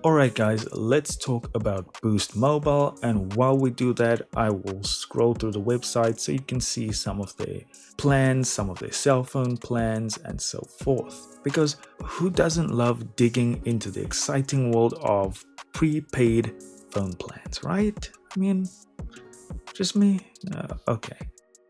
Alright guys, let's talk about Boost Mobile, and while we do that, I will scroll through the website so you can see some of their plans, some of their cell phone plans, and so forth. Because who doesn't love digging into the exciting world of prepaid phone plans, right? I mean, just me? Okay.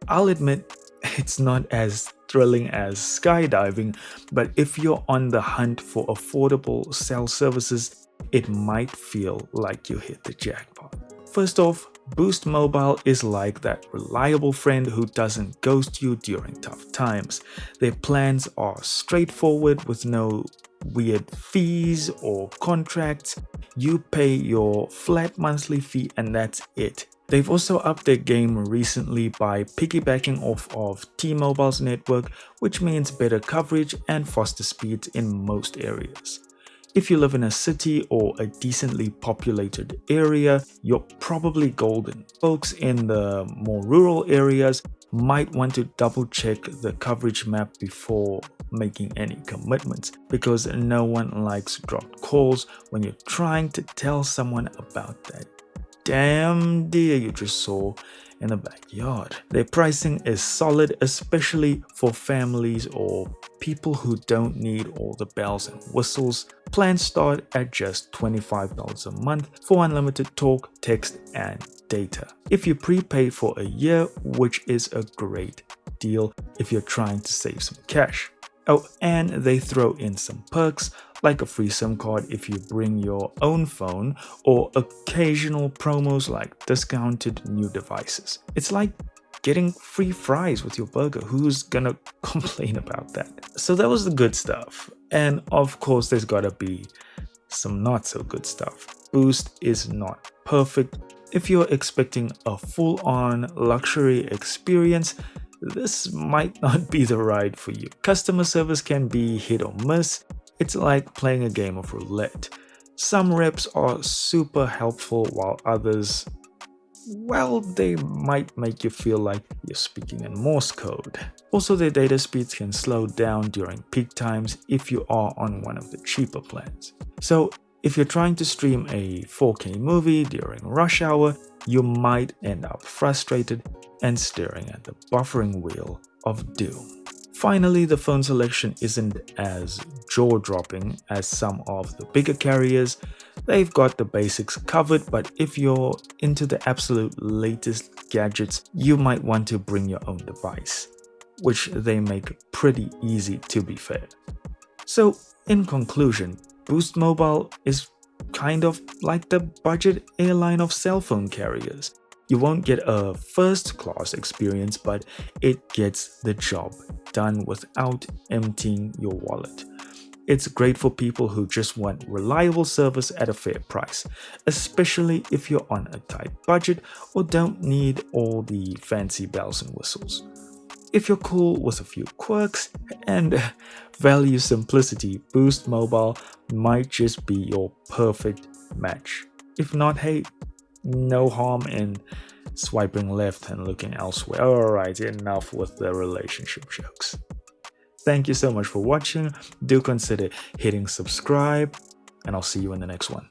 I'll admit it's not as thrilling as skydiving, but if you're on the hunt for affordable cell services, it might feel like you hit the jackpot. First off, Boost Mobile is like that reliable friend who doesn't ghost you during tough times. Their plans are straightforward with no weird fees or contracts. You pay your flat monthly fee and that's it. They've also upped their game recently by piggybacking off of T-Mobile's network, which means better coverage and faster speeds in most areas. If you live in a city or a decently populated area, you're probably golden. Folks in the more rural areas might want to double check the coverage map before making any commitments, because no one likes dropped calls when you're trying to tell someone about that damn deer you just saw in the backyard. Their pricing is solid, especially for families or people who don't need all the bells and whistles. Plans start at just $25 a month for unlimited talk, text, and data. If you prepay for a year, which is a great deal if you're trying to save some cash. Oh, and they throw in some perks like a free SIM card if you bring your own phone, or occasional promos like discounted new devices. It's like getting free fries with your burger. Who's gonna complain about that? So that was the good stuff. And of course, there's gotta be some not so good stuff. Boost is not perfect. If you're expecting a full-on luxury experience, this might not be the ride for you. Customer service can be hit or miss. It's like playing a game of roulette. Some reps are super helpful while others, well, they might make you feel like you're speaking in Morse code. Also, their data speeds can slow down during peak times if you are on one of the cheaper plans. So, if you're trying to stream a 4K movie during rush hour, you might end up frustrated and staring at the buffering wheel of doom. Finally, the phone selection isn't as jaw-dropping as some of the bigger carriers. They've got the basics covered, but if you're into the absolute latest gadgets, you might want to bring your own device, which they make pretty easy, to be fair. So, in conclusion, Boost Mobile is kind of like the budget airline of cell phone carriers. You won't get a first-class experience, but it gets the job done without emptying your wallet. It's great for people who just want reliable service at a fair price, especially if you're on a tight budget or don't need all the fancy bells and whistles. If you're cool with a few quirks and value simplicity, Boost Mobile might just be your perfect match. If not, hey, no harm in swiping left and looking elsewhere. Alright, enough with the relationship jokes. Thank you so much for watching. Do consider hitting subscribe, and I'll see you in the next one.